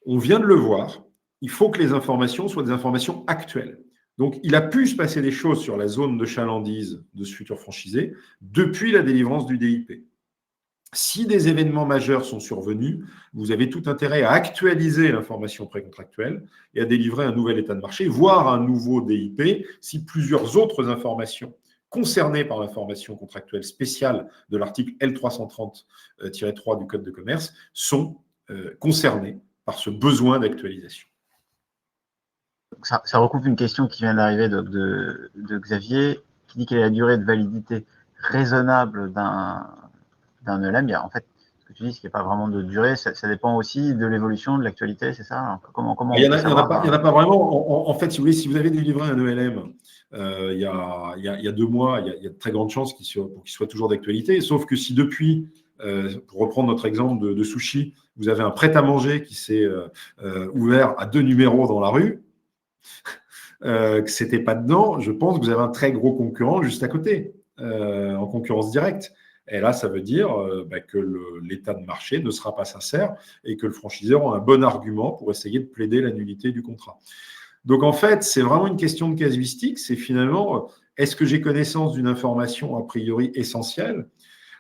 On vient de le voir, il faut que les informations soient des informations actuelles. Donc, il a pu se passer des choses sur la zone de chalandise de ce futur franchisé depuis la délivrance du DIP. Si des événements majeurs sont survenus, vous avez tout intérêt à actualiser l'information précontractuelle et à délivrer un nouvel état de marché, voire un nouveau DIP, si plusieurs autres informations concernées par l'information contractuelle spéciale de l'article L330-3 du Code de commerce sont concernées par ce besoin d'actualisation. Ça recoupe une question qui vient d'arriver de Xavier, qui dit quelle est la durée de validité raisonnable d'un ELM. En fait, ce que tu dis, c'est qu'il n'y a pas vraiment de durée, ça dépend aussi de l'évolution, de l'actualité, c'est ça? Comment il n'y en, a pas vraiment. En fait, si vous avez délivré un ELM il y a 2 mois, il y a de très grandes chances qu'il soit toujours d'actualité, sauf que si depuis, pour reprendre notre exemple de sushi, vous avez un prêt-à-manger qui s'est ouvert à 2 numéros dans la rue, que ce n'était pas dedans, je pense que vous avez un très gros concurrent juste à côté, en concurrence directe. Et là, ça veut dire que l'état de marché ne sera pas sincère et que le franchiseur aura un bon argument pour essayer de plaider la nullité du contrat. Donc, en fait, c'est vraiment une question de casuistique. C'est finalement, est-ce que j'ai connaissance d'une information a priori essentielle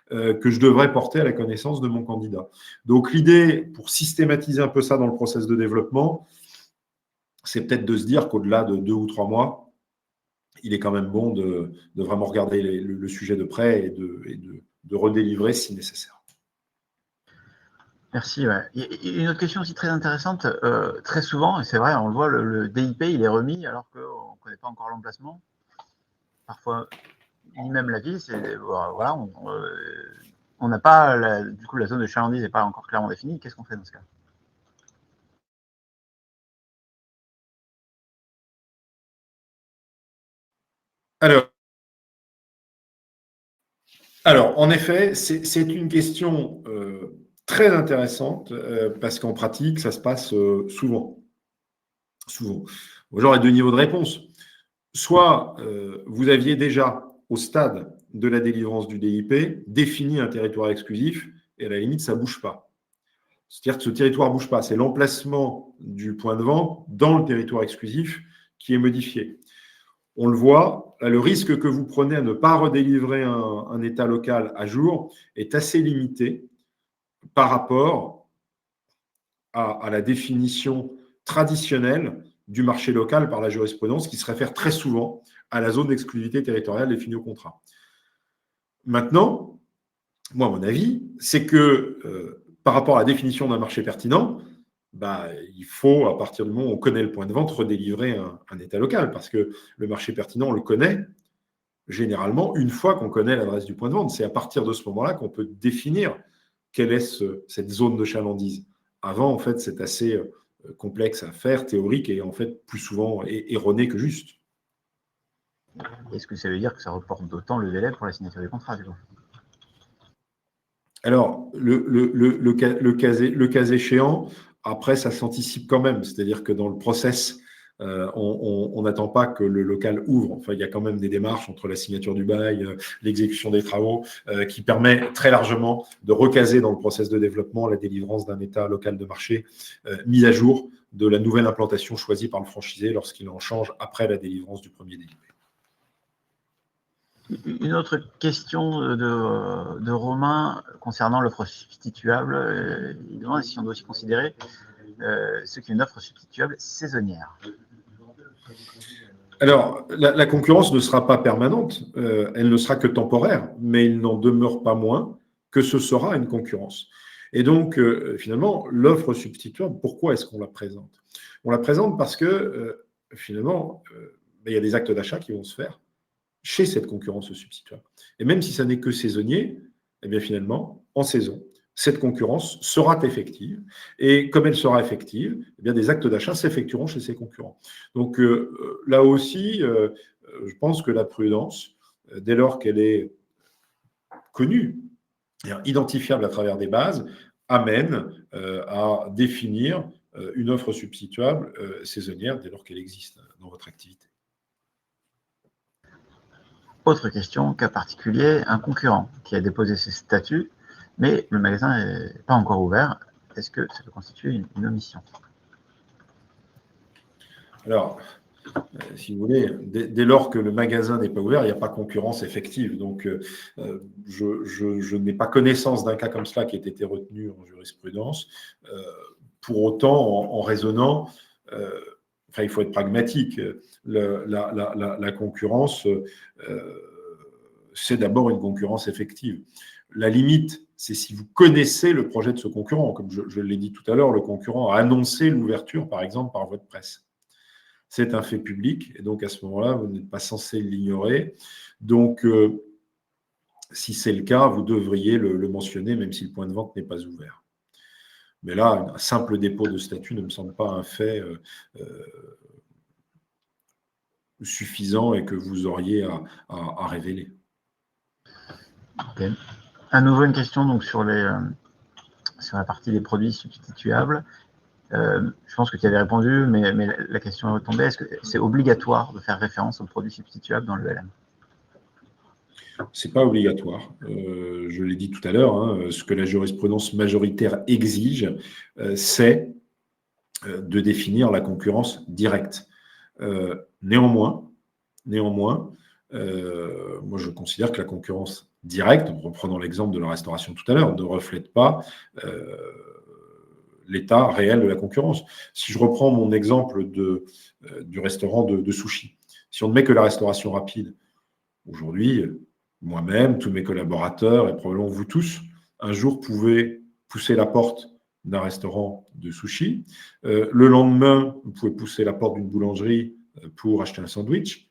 que je devrais porter à la connaissance de mon candidat? Donc, l'idée, pour systématiser un peu ça dans le process de développement, c'est peut-être de se dire qu'au-delà de 2 ou 3 mois, il est quand même bon de vraiment regarder le sujet de près et de redélivrer si nécessaire. Merci. Ouais. Une autre question aussi très intéressante, très souvent, et c'est vrai, on le voit, le DIP, il est remis alors qu'on ne connaît pas encore l'emplacement. Parfois, ni même la ville, voilà, on n'a pas, du coup, la zone de chalandise n'est pas encore clairement définie. Qu'est-ce qu'on fait dans ce cas? Alors, en effet, c'est une question très intéressante parce qu'en pratique, ça se passe souvent. Souvent. J'aurais 2 niveaux de réponse. Soit vous aviez déjà, au stade de la délivrance du DIP, défini un territoire exclusif et à la limite, ça ne bouge pas. C'est-à-dire que ce territoire ne bouge pas. C'est l'emplacement du point de vente dans le territoire exclusif qui est modifié. On le voit, le risque que vous prenez à ne pas redélivrer un état local à jour est assez limité par rapport à la définition traditionnelle du marché local par la jurisprudence qui se réfère très souvent à la zone d'exclusivité territoriale définie au contrat. Maintenant, moi, mon avis, c'est que par rapport à la définition d'un marché pertinent, il faut, à partir du moment où on connaît le point de vente, redélivrer un état local parce que le marché pertinent, on le connaît généralement une fois qu'on connaît l'adresse du point de vente. C'est à partir de ce moment-là qu'on peut définir quelle est cette zone de chalandise. Avant, en fait, c'est assez complexe à faire, théorique et en fait plus souvent erroné que juste. Est-ce que ça veut dire que ça reporte d'autant le délai pour la signature du contrat, du coup? Alors, le cas échéant, après, ça s'anticipe quand même. C'est-à-dire que dans le process, on n'attend pas que le local ouvre. Enfin, il y a quand même des démarches entre la signature du bail, l'exécution des travaux, qui permet très largement de recaser dans le process de développement la délivrance d'un état local de marché mis à jour de la nouvelle implantation choisie par le franchisé lorsqu'il en change après la délivrance du premier DIP. Une autre question de Romain concernant l'offre substituable. Il demande si on doit aussi considérer ce qu'est une offre substituable saisonnière. Alors, la concurrence ne sera pas permanente, elle ne sera que temporaire, mais il n'en demeure pas moins que ce sera une concurrence. Et donc, finalement, l'offre substituable, pourquoi est-ce qu'on la présente? On la présente parce que, finalement, il y a des actes d'achat qui vont se faire chez cette concurrence substituable. Et même si ça n'est que saisonnier, eh bien finalement, en saison, cette concurrence sera effective. Et comme elle sera effective, eh bien des actes d'achat s'effectueront chez ses concurrents. Donc là aussi, je pense que la prudence, dès lors qu'elle est connue, identifiable à travers des bases, amène à définir une offre substituable saisonnière dès lors qu'elle existe dans votre activité. Autre question, cas particulier, un concurrent qui a déposé ses statuts, mais le magasin n'est pas encore ouvert. Est-ce que ça peut constituer une omission? Alors, si vous voulez, dès lors que le magasin n'est pas ouvert, il n'y a pas concurrence effective. Donc, je n'ai pas connaissance d'un cas comme cela qui ait été retenu en jurisprudence. Pour autant, en raisonnant, il faut être pragmatique. La concurrence, c'est d'abord une concurrence effective. La limite, c'est si vous connaissez le projet de ce concurrent. Comme je l'ai dit tout à l'heure, le concurrent a annoncé l'ouverture, par exemple, par voie de presse. C'est un fait public, et donc à ce moment-là, vous n'êtes pas censé l'ignorer. Donc, si c'est le cas, vous devriez le mentionner, même si le point de vente n'est pas ouvert. Mais là, un simple dépôt de statut ne me semble pas un fait suffisant et que vous auriez à révéler. Okay. À nouveau, une question donc, sur la partie des produits substituables. Je pense que tu avais répondu, mais la question est retombée. Est-ce que c'est obligatoire de faire référence aux produits substituables dans le LM? Ce n'est pas obligatoire. Je l'ai dit tout à l'heure, hein, ce que la jurisprudence majoritaire exige, c'est de définir la concurrence directe. Néanmoins, moi, je considère que la concurrence directe, en reprenant l'exemple de la restauration tout à l'heure, ne reflète pas l'état réel de la concurrence. Si je reprends mon exemple du restaurant de sushi, si on ne met que la restauration rapide, aujourd'hui, moi-même, tous mes collaborateurs et probablement vous tous, un jour pouvez pousser la porte d'un restaurant de sushi. Le lendemain, vous pouvez pousser la porte d'une boulangerie pour acheter un sandwich.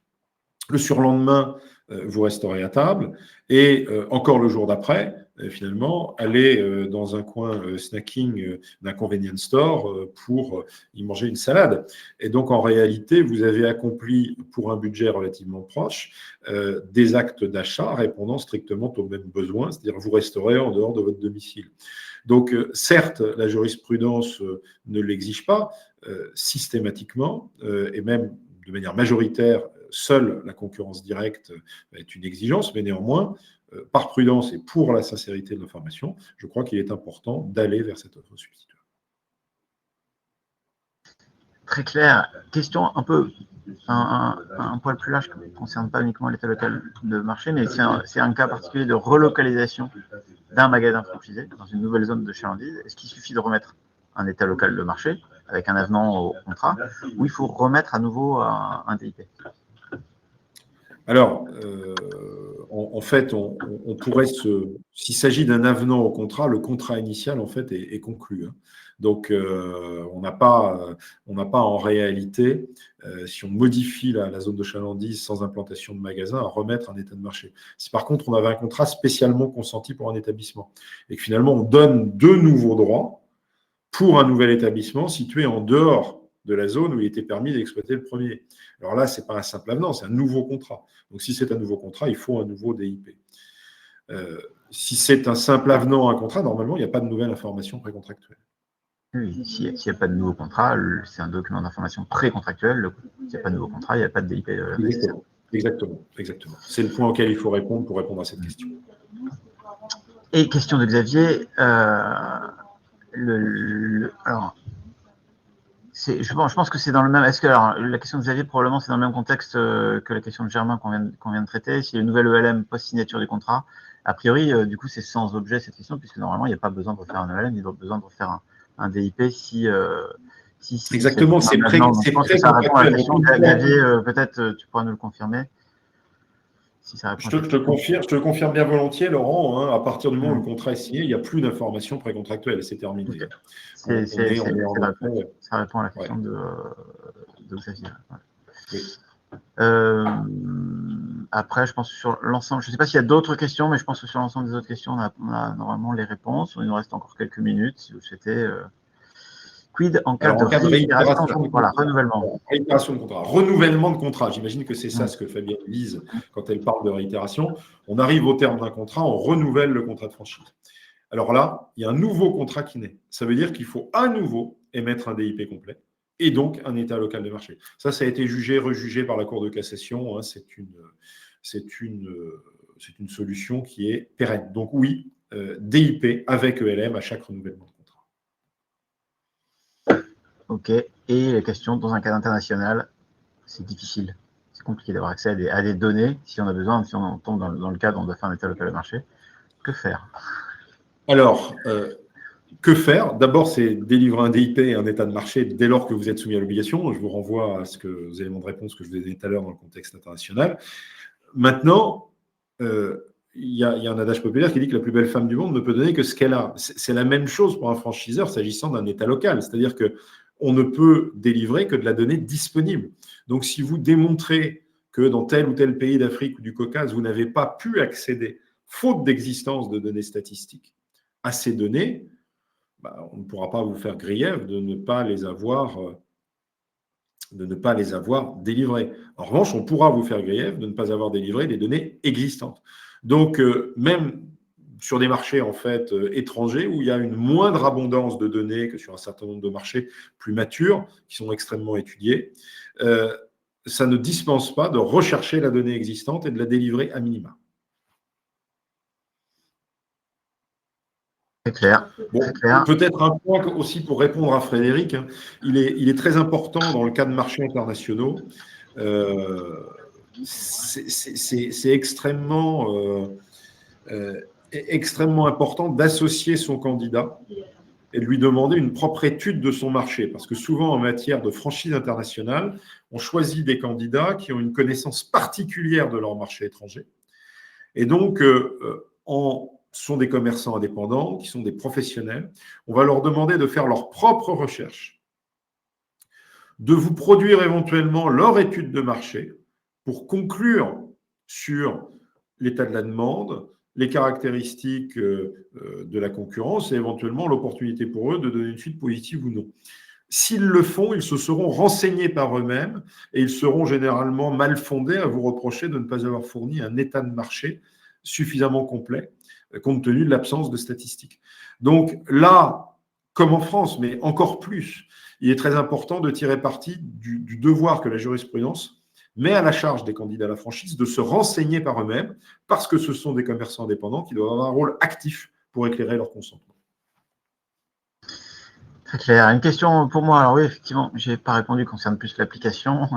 Le surlendemain, vous resterez à table. Et encore le jour d'après, finalement, aller dans un coin snacking d'un convenience store pour y manger une salade. Et donc, en réalité, vous avez accompli, pour un budget relativement proche, des actes d'achat répondant strictement aux mêmes besoins, c'est-à-dire vous resterez en dehors de votre domicile. Donc, certes, la jurisprudence ne l'exige pas systématiquement, et même de manière majoritaire, seule la concurrence directe est une exigence, mais néanmoins, par prudence et pour la sincérité de l'information, je crois qu'il est important d'aller vers cette offre substituable. Très clair. Question un peu un poil plus large qui ne concerne pas uniquement l'état local de marché, mais c'est un cas particulier de relocalisation d'un magasin franchisé dans une nouvelle zone de chalandise. Est-ce qu'il suffit de remettre un état local de marché avec un avenant au contrat, ou il faut remettre à nouveau un DIP? Alors, en fait, on pourrait s'il s'agit d'un avenant au contrat, le contrat initial, en fait, est conclu. Hein. Donc, on n'a pas en réalité, si on modifie la zone de chalandise sans implantation de magasin, à remettre un état de marché. Si par contre, on avait un contrat spécialement consenti pour un établissement et que finalement, on donne de nouveaux droits pour un nouvel établissement situé en dehors de la zone où il était permis d'exploiter le premier. Alors là, ce n'est pas un simple avenant, c'est un nouveau contrat. Donc, si c'est un nouveau contrat, il faut un nouveau DIP. Si c'est un simple avenant à un contrat, normalement, il n'y a pas de nouvelle information précontractuelle. Oui, s'il n'y a pas de nouveau contrat, c'est un document d'information précontractuel. S'il n'y a pas de nouveau contrat, il n'y a pas de DIP. Exactement. C'est le point auquel il faut répondre pour répondre à cette question. Et question de Xavier. Je pense que c'est dans le même. Est-ce que la question de Xavier, probablement, c'est dans le même contexte que la question de Germain qu'on vient de traiter. Si y a une nouvelle ELM post-signature du contrat, a priori, du coup, c'est sans objet cette question, puisque normalement, il n'y a pas besoin de refaire un ELM, il n'y a pas besoin de refaire un DIP si Exactement, c'est pré-contractuel. Xavier, peut-être tu pourras nous le confirmer. Si ça je te le confirme bien volontiers, Laurent. Hein, à partir du moment où le contrat est signé, il n'y a plus d'informations précontractuelles. C'est terminé. Okay. Ça répond à la question de Xavier. Ouais. Oui. Après, je pense que sur l'ensemble, je ne sais pas s'il y a d'autres questions, mais je pense que sur l'ensemble des autres questions, on a normalement les réponses. Il nous reste encore quelques minutes si vous souhaitez. Quid en cas de réitération de voilà, renouvellement. Réitération de contrat. Renouvellement de contrat. J'imagine que c'est ça ce que Fabienne vise quand elle parle de réitération. On arrive au terme d'un contrat, on renouvelle le contrat de franchise. Alors là, il y a un nouveau contrat qui naît. Ça veut dire qu'il faut à nouveau émettre un DIP complet et donc un état local de marché. Ça a été jugé, rejugé par la Cour de cassation. Hein. C'est une solution qui est pérenne. Donc oui, DIP avec ELM à chaque renouvellement de contrat. Ok. Et la question, dans un cadre international, c'est difficile. C'est compliqué d'avoir accès à des données. Si on a besoin, si on tombe dans le cadre, on doit faire un état local de marché. Que faire? Alors, que faire? D'abord, c'est délivrer un DIP et un état de marché dès lors que vous êtes soumis à l'obligation. Je vous renvoie aux éléments de réponse que je vous ai donnés tout à l'heure dans le contexte international. Maintenant, il y a un adage populaire qui dit que la plus belle femme du monde ne peut donner que ce qu'elle a. C'est la même chose pour un franchiseur s'agissant d'un état local. C'est-à-dire qu'on ne peut délivrer que de la donnée disponible. Donc, si vous démontrez que dans tel ou tel pays d'Afrique ou du Caucase, vous n'avez pas pu accéder, faute d'existence de données statistiques, à ces données, on ne pourra pas vous faire grief de ne pas les avoir délivrées. En revanche, on pourra vous faire grief de ne pas avoir délivré des données existantes. Donc, même sur des marchés en fait étrangers où il y a une moindre abondance de données que sur un certain nombre de marchés plus matures, qui sont extrêmement étudiés, ça ne dispense pas de rechercher la donnée existante et de la délivrer à minima. C'est clair. Bon, peut-être un point aussi pour répondre à Frédéric. Hein, il est très important dans le cas de marchés internationaux. C'est extrêmement important d'associer son candidat et de lui demander une propre étude de son marché. Parce que souvent, en matière de franchise internationale, on choisit des candidats qui ont une connaissance particulière de leur marché étranger. Et donc, sont des commerçants indépendants, qui sont des professionnels. On va leur demander de faire leur propre recherche, de vous produire éventuellement leur étude de marché pour conclure sur l'état de la demande, les caractéristiques de la concurrence et éventuellement l'opportunité pour eux de donner une suite positive ou non. S'ils le font, ils se seront renseignés par eux-mêmes et ils seront généralement mal fondés à vous reprocher de ne pas avoir fourni un état de marché suffisamment complet compte tenu de l'absence de statistiques. Donc là, comme en France, mais encore plus, il est très important de tirer parti du devoir que la jurisprudence met à la charge des candidats à la franchise de se renseigner par eux-mêmes, parce que ce sont des commerçants indépendants qui doivent avoir un rôle actif pour éclairer leur consentement. Très clair. Une question pour moi. Alors oui, effectivement, je n'ai pas répondu concernant plus l'application.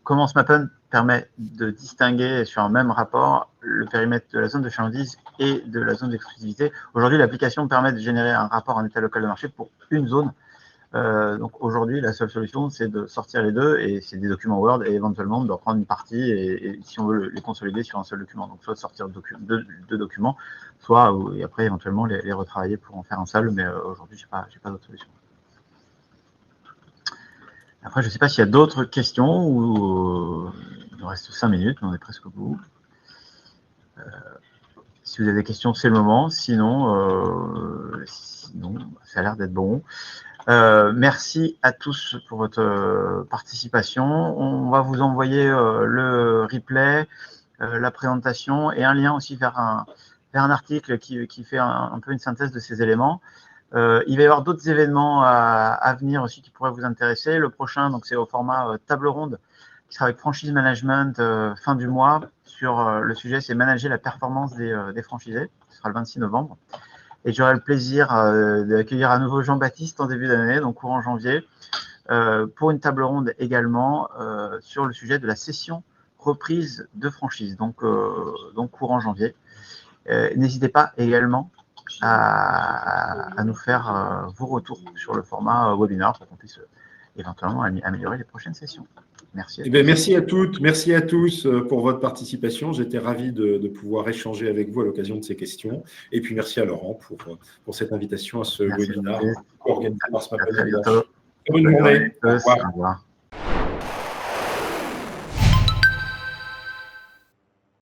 Comment SmapUn permet de distinguer sur un même rapport le périmètre de la zone de chalandise et de la zone d'exclusivité? Aujourd'hui, l'application permet de générer un rapport en état local de marché pour une zone. Donc aujourd'hui, la seule solution, c'est de sortir les deux, et c'est des documents Word, et éventuellement de reprendre une partie, et si on veut les consolider sur un seul document. Donc soit sortir deux documents, soit et après éventuellement les retravailler pour en faire un seul, mais aujourd'hui, je n'ai pas d'autre solution. Après, je ne sais pas s'il y a d'autres questions, ou il nous reste 5 minutes, mais on est presque au bout. Si vous avez des questions, c'est le moment. Sinon, ça a l'air d'être bon. Merci à tous pour votre participation. On va vous envoyer le replay, la présentation et un lien aussi vers un article qui fait un peu une synthèse de ces éléments. Il va y avoir d'autres événements à venir aussi qui pourraient vous intéresser. Le prochain, c'est au format table ronde, qui sera avec Franchise Management fin du mois. Sur le sujet, c'est manager la performance des franchisés. Ce sera le 26 novembre. Et j'aurai le plaisir d'accueillir à nouveau Jean-Baptiste en début d'année, donc courant janvier, pour une table ronde également sur le sujet de la session reprise de franchise, donc courant janvier. N'hésitez pas également, à nous faire vos retours sur le format webinaire pour qu'on puisse éventuellement améliorer les prochaines sessions. Merci à tous. Merci à toutes, merci à tous pour votre participation. J'étais ravi de pouvoir échanger avec vous à l'occasion de ces questions. Et puis merci à Laurent pour cette invitation à ce webinaire organisé par Smap LVDH. Très bientôt. Bonne journée. Au revoir.